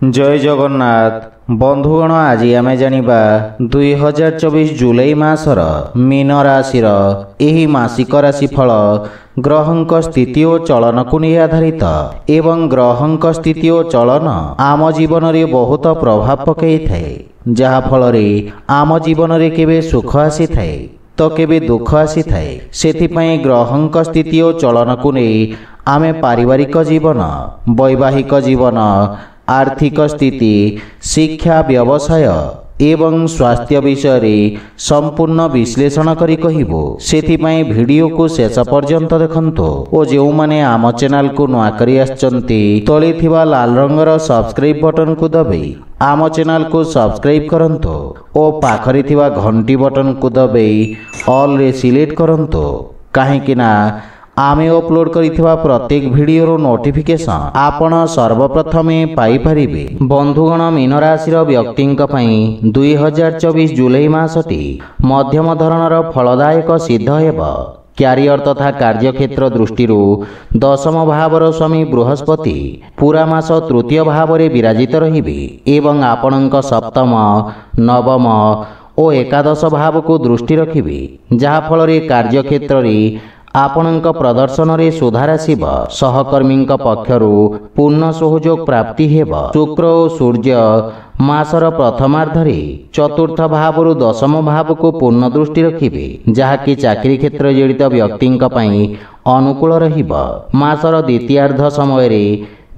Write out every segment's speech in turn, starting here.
जय जगन्नाथ बंधुगण आज आमे जानिबा 2024 जुलाई मासर मीन राशि एही मासिक राशिफल ग्रहंक स्थिति और चलन को नहीं आधारित एवं ग्रहंक स्थिति और चलन आम जीवन में बहुत प्रभाव पकई थाए जहा फल आम जीवन में केबे सुख आसी थाए तो केबे दुख आसी थाए सेथिपई ग्रहंक स्थिति और चलन को नहीं आमे पारिवारिक जीवन वैवाहिक जीवन आर्थिक स्थिति शिक्षा व्यवसाय एवं स्वास्थ्य विषय संपूर्ण विश्लेषण करी कहिबो सेथिपई वीडियो को शेष पर्यंत देखंतो और जो माने आम चैनल को नुआ करी आछंती तळे थिबा लाल रंगर सब्सक्राइब बटन को दबाई आम चैनल को सब्सक्राइब करंतो और पाखरी थिबा घंटी बटन को दबाई ऑल रे सिलेक्ट करंतो काहेकि ना आमे अपलोड करिथिबा प्रत्येक वीडियो नोटिफिकेशन आपण सर्वप्रथमे पाई परिबे। बंधुगण मीन राशि व्यक्तिंक पई 2024 जुलाई मासटी मध्यम धरणर फलदायक सिद्ध हेब। क्यारियर तथा कार्यक्षेत्र दृष्टि दशम भावर स्वामी बृहस्पति पूरा मास तृतीय भाव में विराजित रहिबे एवं आपणक सप्तम नवम और एकादश भाव को दृष्टि रखिबे जहा फल कार्यक्षेत्र आपणक प्रदर्शन रे सुधार आसिब सहकर्मी पक्षरु पूर्ण सहयोग प्राप्ति हेब। शुक्र और सूर्य मासर प्रथमार्धरे चतुर्थ भाव दशम भाव को पूर्ण दृष्टि रखिबे जहाँकि चाकरी क्षेत्र जड़ित व्यक्ति अनुकूल रहिब। मासर द्वितीयार्ध समय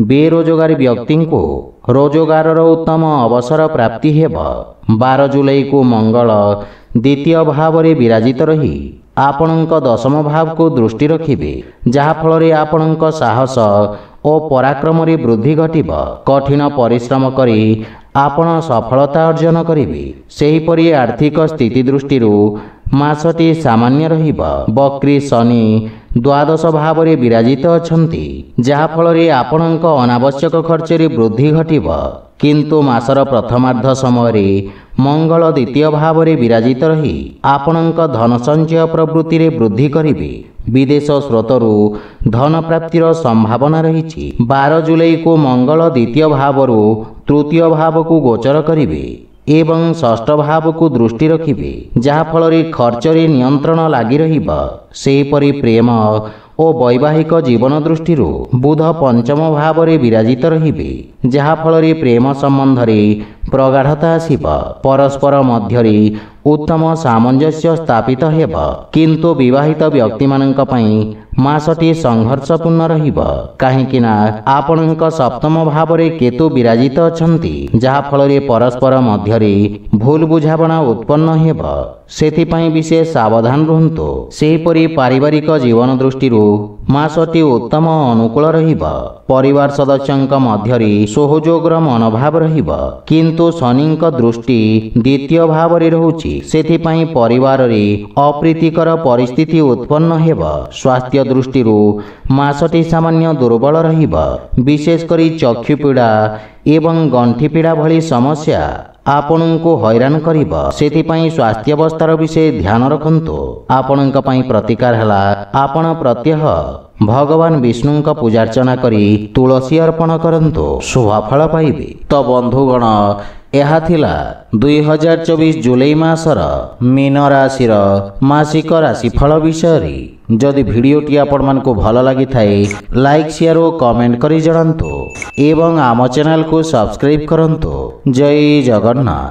बेरोजगार व्यक्ति को रोजगार उत्तम अवसर प्राप्ति हेब। 12 जुलाई को मंगल द्वितीय भाव में विराजित रही आपणक दशम भाव को दृष्टि रखिबे जहा फल आपणक साहस और पराक्रम रे वृद्धि घटिब। कठिन परिश्रम करी आपण सफलता अर्जन करिबे। सेहीपरि आर्थिक स्थिति दृष्टि मासटी सामान्य रहिब। बक्री शनि द्वादश भाव में विराजित अछंती जहा फल आपणक अनावश्यक खर्च रे वृद्धि घटिब किंतु मासर प्रथमार्ध समय मंगल द्वितीय भाव में विराजित रही आपणक धन संचय प्रवृत्ति रे वृद्धि करिबे। विदेश स्रोतरु धन प्राप्तिर संभावना रही। 12 जुलाई को मंगल द्वितीय भाव तृतीय भाव को गोचर करिबे एवं षष्ठ भाव को दृष्टि रखिबे जहा फल खर्च रे नियंत्रण लागि रहिब। सेहीपरि प्रेम और वैवाहिक जीवन दृष्टि बुध पंचम भाव में विराजित रहिबे जहा फल प्रेम संबंध रे प्रगाढ़ता आसिब। परस्पर मध्य उत्तम सामंजस्य स्थापित हेब किंतु विवाहित व्यक्ति मानक पई मासटी संघर्षपूर्ण रहिब काहेकि ना आपणक सप्तम भाव में केतु विराजित अछंती जहा फल परस्पर मध्य भूल बुझावना उत्पन्न हेब सेथिपई विशेष सावधान रुहंतु। सेहीपरि पारिवारिक जीवन दृष्टि मासटी उत्तम अनुकूल रहिब। परिवार सदस्यंक मध्य सहयोगर मनोभाव रहिब किंतु शनिंक दृष्टि द्वितीय भाव में रहुछि सेथिपई परिवार रे अप्रीतिकर परिस्थिति उत्पन्न हेब। स्वास्थ्य दृष्टि मासटी सामान्य दुर्बल रहिब विशेषकर चक्षु पीड़ा एवं गंठी पीड़ा भली समस्या आपण को हैरान करिब सेथिपई स्वास्थ्य अवस्थार विषय ध्यान रखंतु। आपणक पई प्रतिकार हला आपण प्रत्यह भगवान विष्णु का पूजार्चना करी तुलसी अर्पण करंतु शुभफल पाइबे। तो बंधुगण यह थिला 2024 जुलाई मासर मीन राशि मासिक राशिफल विषय। जदि भिडियोटी आपण मन को भल लगी थाए लाइक शेयर और कमेंट करी जणांतु एवं आम चैनल को सब्सक्राइब करंतु। जय जगन्नाथ।